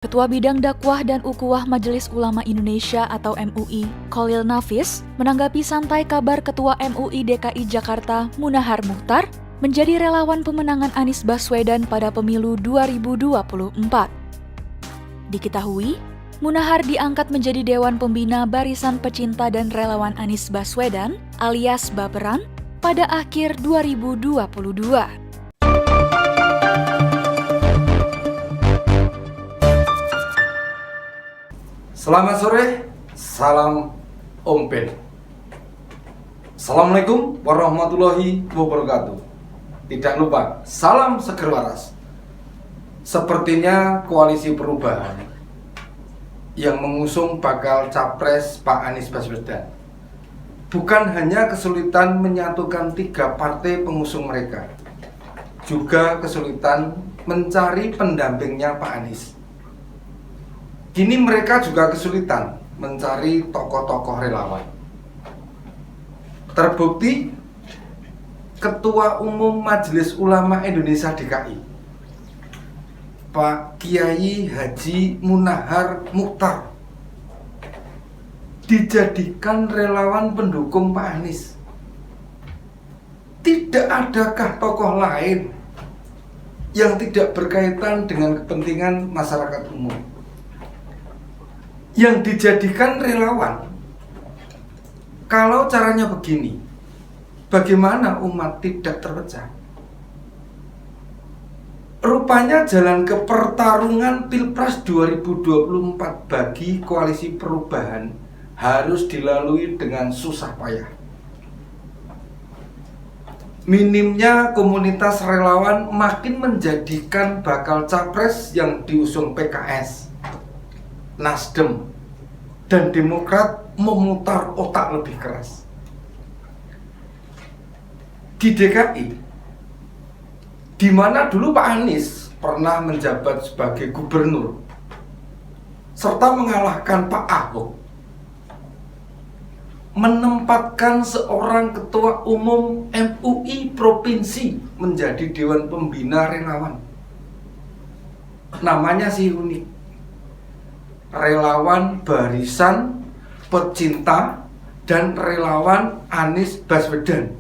Ketua Bidang Dakwah dan Ukhuwah Majelis Ulama Indonesia atau MUI, Khalil Nafis, menanggapi santai kabar Ketua MUI DKI Jakarta, Munahar Mukhtar, menjadi relawan pemenangan Anies Baswedan pada pemilu 2024. Diketahui, Munahar diangkat menjadi Dewan Pembina Barisan Pecinta dan Relawan Anies Baswedan alias Baperan pada akhir 2022. Selamat sore, salam Om Ben. Assalamualaikum warahmatullahi wabarakatuh. Tidak lupa, salam seger waras. Sepertinya koalisi perubahan yang mengusung bakal capres Pak Anies Baswedan bukan hanya kesulitan menyatukan 3 partai pengusung mereka, juga kesulitan mencari pendampingnya Pak Anies. Kini mereka juga kesulitan mencari tokoh-tokoh relawan. Terbukti, Ketua Umum Majelis Ulama Indonesia DKI, Pak Kiai Haji Munahar Mukhtar, dijadikan relawan pendukung Pak Anies. Tidak adakah tokoh lain yang tidak berkaitan dengan kepentingan masyarakat umum yang dijadikan relawan? Kalau caranya begini, bagaimana umat tidak terpecah? Rupanya jalan ke pertarungan Pilpres 2024 bagi koalisi perubahan harus dilalui dengan susah payah. Minimnya komunitas relawan makin menjadikan bakal capres yang diusung PKS, Nasdem, dan Demokrat memutar otak lebih keras. Di DKI, di mana dulu Pak Anies pernah menjabat sebagai gubernur serta mengalahkan Pak Ahok, menempatkan seorang ketua umum MUI provinsi menjadi Dewan Pembina Relawan. Namanya sih unik, Relawan Barisan Pecinta dan Relawan Anies Baswedan,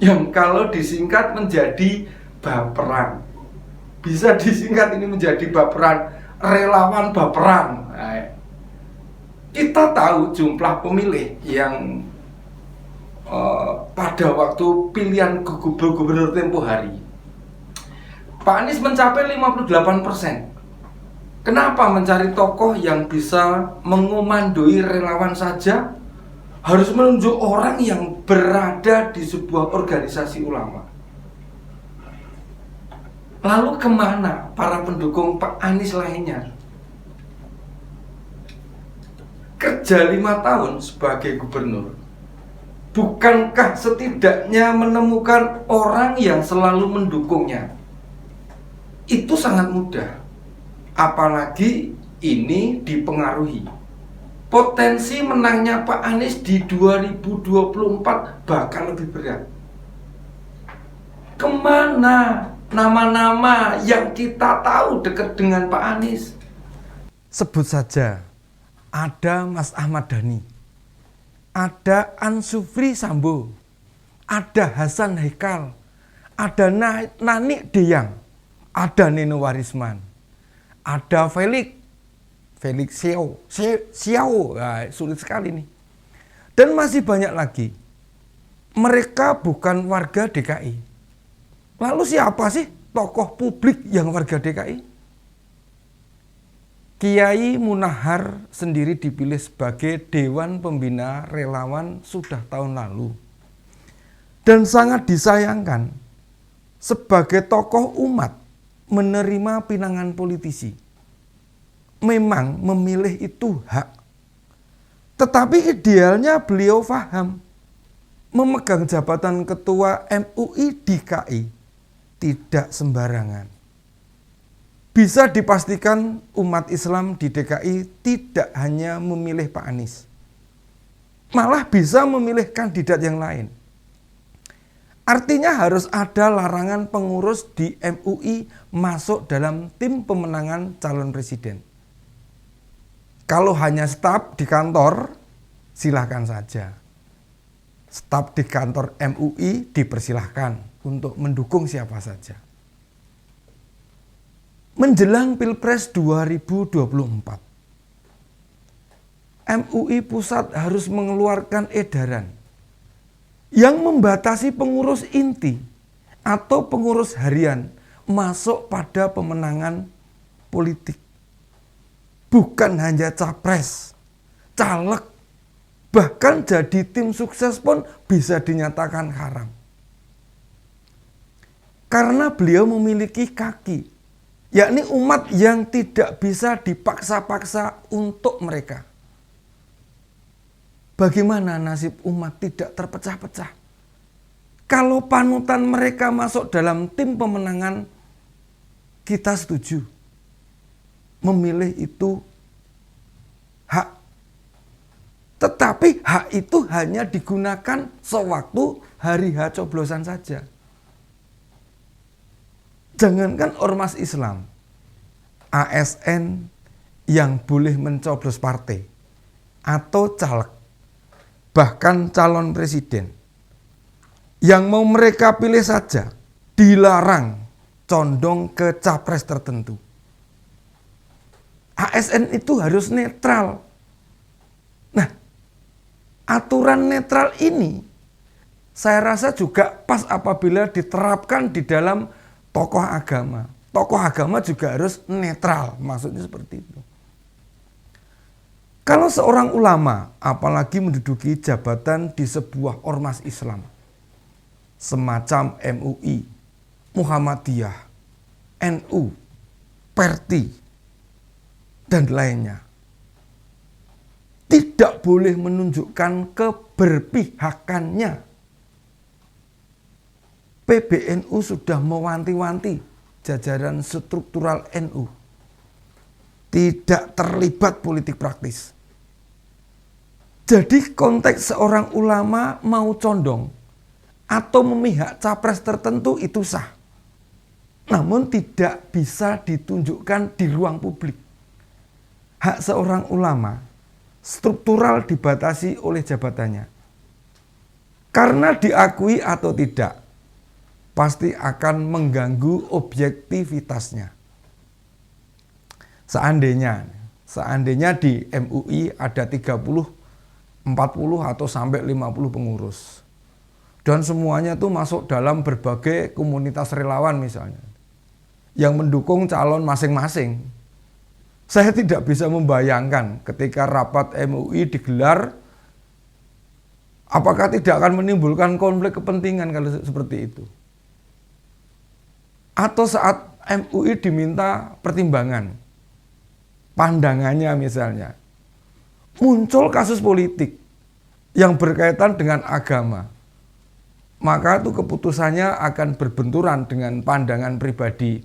yang kalau disingkat menjadi Baperan. Bisa disingkat ini menjadi Baperan, relawan Baperan. Nah, kita tahu jumlah pemilih yang pada waktu pilihan gubernur tempo hari, Pak Anies mencapai 58%. Kenapa mencari tokoh yang bisa mengomandoi relawan saja harus menunjuk orang yang berada di sebuah organisasi ulama? Lalu kemana para pendukung Pak Anies lainnya? Kerja 5 tahun sebagai gubernur, bukankah setidaknya menemukan orang yang selalu mendukungnya? Itu sangat mudah. Apalagi ini dipengaruhi potensi menangnya Pak Anies di 2024 bakal lebih berat. Kemana nama-nama yang kita tahu dekat dengan Pak Anies? Sebut saja, ada Mas Ahmad Dhani, ada Ansufri Sambo, ada Hasan Haikal, ada Nani Deyang, ada Nino Warisman, ada Felix Xiao, nah, sulit sekali nih. Dan masih banyak lagi. Mereka bukan warga DKI. Lalu siapa sih tokoh publik yang warga DKI? Kiai Munahar sendiri dipilih sebagai Dewan Pembina Relawan sudah tahun lalu. Dan sangat disayangkan, sebagai tokoh umat menerima pinangan politisi. Memang memilih itu hak. Tetapi idealnya beliau paham, memegang jabatan ketua MUI DKI tidak sembarangan. Bisa dipastikan umat Islam di DKI tidak hanya memilih Pak Anies, malah bisa memilih kandidat yang lain. Artinya harus ada larangan pengurus di MUI masuk dalam tim pemenangan calon presiden. Kalau hanya staf di kantor, silahkan saja. Staf di kantor MUI dipersilahkan untuk mendukung siapa saja. Menjelang Pilpres 2024, MUI Pusat harus mengeluarkan edaran yang membatasi pengurus inti atau pengurus harian masuk pada pemenangan politik. Bukan hanya capres, caleg, bahkan jadi tim sukses pun bisa dinyatakan haram. Karena beliau memiliki kaki, yakni umat yang tidak bisa dipaksa-paksa untuk mereka. Bagaimana nasib umat tidak terpecah-pecah? Kalau panutan mereka masuk dalam tim pemenangan, kita setuju. Memilih itu hak. Tetapi hak itu hanya digunakan sewaktu hari H coblosan saja. Jangankan ormas Islam, ASN yang boleh mencoblos partai atau caleg, bahkan calon presiden yang mau mereka pilih saja dilarang condong ke capres tertentu. ASN itu harus netral. Nah, aturan netral ini saya rasa juga pas apabila diterapkan di dalam tokoh agama. Tokoh agama juga harus netral, maksudnya seperti itu. Kalau seorang ulama, apalagi menduduki jabatan di sebuah ormas Islam, semacam MUI, Muhammadiyah, NU, Perti, dan lainnya, tidak boleh menunjukkan keberpihakannya. PBNU sudah mewanti-wanti jajaran struktural NU tidak terlibat politik praktis. Jadi konteks seorang ulama mau condong atau memihak capres tertentu itu sah. Namun tidak bisa ditunjukkan di ruang publik. Hak seorang ulama struktural dibatasi oleh jabatannya. Karena diakui atau tidak, pasti akan mengganggu objektivitasnya. Seandainya di MUI ada 30, 40 atau sampai 50 pengurus. Dan semuanya itu masuk dalam berbagai komunitas relawan misalnya. Yang mendukung calon masing-masing. Saya tidak bisa membayangkan ketika rapat MUI digelar, apakah tidak akan menimbulkan konflik kepentingan kalau seperti itu. Atau saat MUI diminta pertimbangan, pandangannya misalnya, muncul kasus politik yang berkaitan dengan agama, maka itu keputusannya akan berbenturan dengan pandangan pribadi.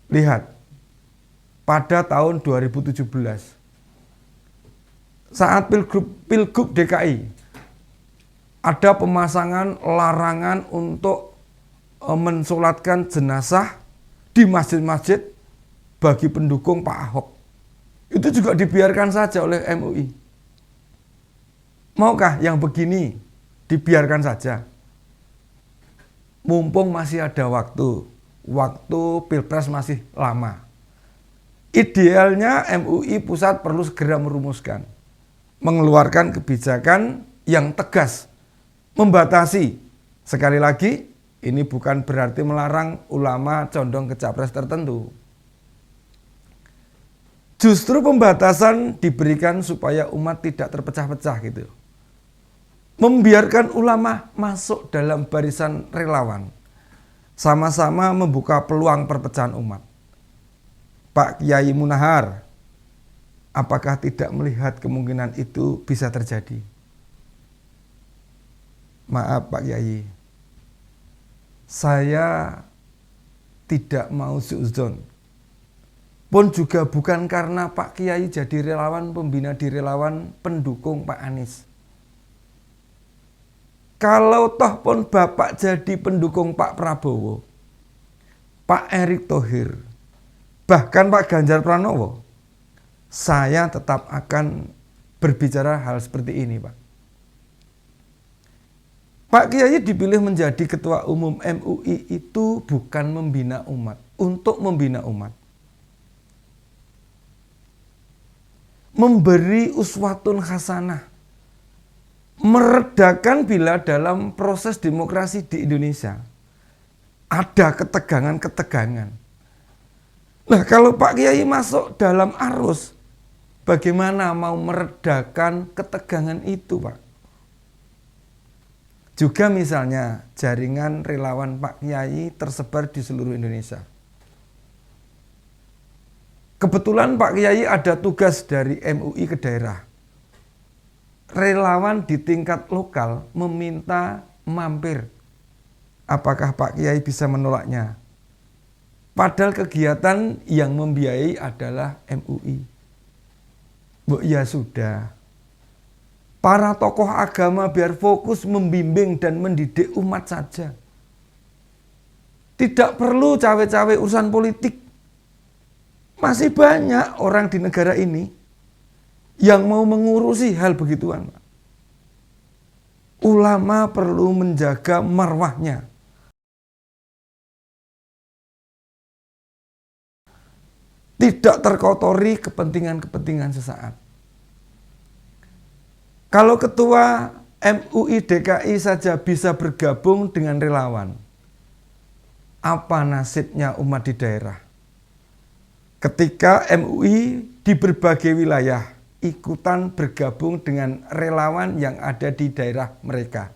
Lihat, pada tahun 2017, saat Pilgub DKI, ada pemasangan larangan untuk mensolatkan jenazah di masjid-masjid bagi pendukung Pak Ahok. Itu juga dibiarkan saja oleh MUI. Maukah yang begini dibiarkan saja? Mumpung masih ada waktu Pilpres masih lama. Idealnya MUI pusat perlu segera merumuskan, mengeluarkan kebijakan yang tegas, membatasi. Sekali lagi, ini bukan berarti melarang ulama condong ke capres tertentu. Justru pembatasan diberikan supaya umat tidak terpecah-pecah gitu. Membiarkan ulama masuk dalam barisan relawan, sama-sama membuka peluang perpecahan umat. Pak Kiai Munahar, apakah tidak melihat kemungkinan itu bisa terjadi? Maaf Pak Kiai, saya tidak mau suudzon. Pun juga bukan karena Pak Kiai jadi relawan pembina di relawan pendukung Pak Anies. Kalau toh pun Bapak jadi pendukung Pak Prabowo, Pak Erick Thohir, bahkan Pak Ganjar Pranowo, saya tetap akan berbicara hal seperti ini, Pak. Pak Kiai dipilih menjadi Ketua Umum MUI itu bukan membina umat, untuk membina umat. Memberi uswatun hasanah, meredakan bila dalam proses demokrasi di Indonesia ada ketegangan-ketegangan. Nah, kalau Pak Kiai masuk dalam arus, bagaimana mau meredakan ketegangan itu, Pak? Juga misalnya jaringan relawan Pak Kiai tersebar di seluruh Indonesia. Kebetulan Pak Kiai ada tugas dari MUI ke daerah. Relawan di tingkat lokal meminta mampir. Apakah Pak Kiai bisa menolaknya? Padahal kegiatan yang membiayai adalah MUI. Ya sudah. Para tokoh agama biar fokus membimbing dan mendidik umat saja. Tidak perlu cawe-cawe urusan politik. Masih banyak orang di negara ini yang mau mengurusi hal begituan. Ulama perlu menjaga marwahnya. Tidak terkotori kepentingan-kepentingan sesaat. Kalau ketua MUI DKI saja bisa bergabung dengan relawan, apa nasibnya umat di daerah? Ketika MUI di berbagai wilayah ikutan bergabung dengan relawan yang ada di daerah mereka.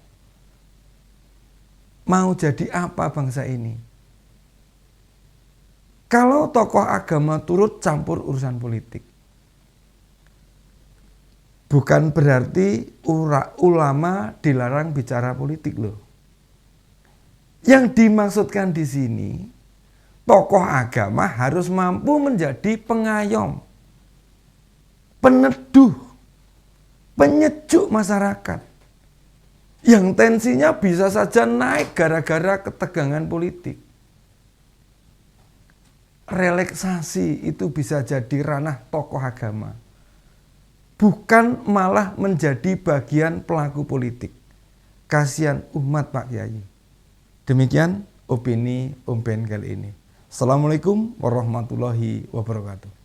Mau jadi apa bangsa ini? Kalau tokoh agama turut campur urusan politik, bukan berarti ulama dilarang bicara politik loh. Yang dimaksudkan di sini, tokoh agama harus mampu menjadi pengayom, peneduh, penyejuk masyarakat. Yang tensinya bisa saja naik gara-gara ketegangan politik. Relaksasi itu bisa jadi ranah tokoh agama. Bukan malah menjadi bagian pelaku politik. Kasihan umat Pak Kiai. Demikian opini Om Ben kali ini. Assalamualaikum warahmatullahi wabarakatuh.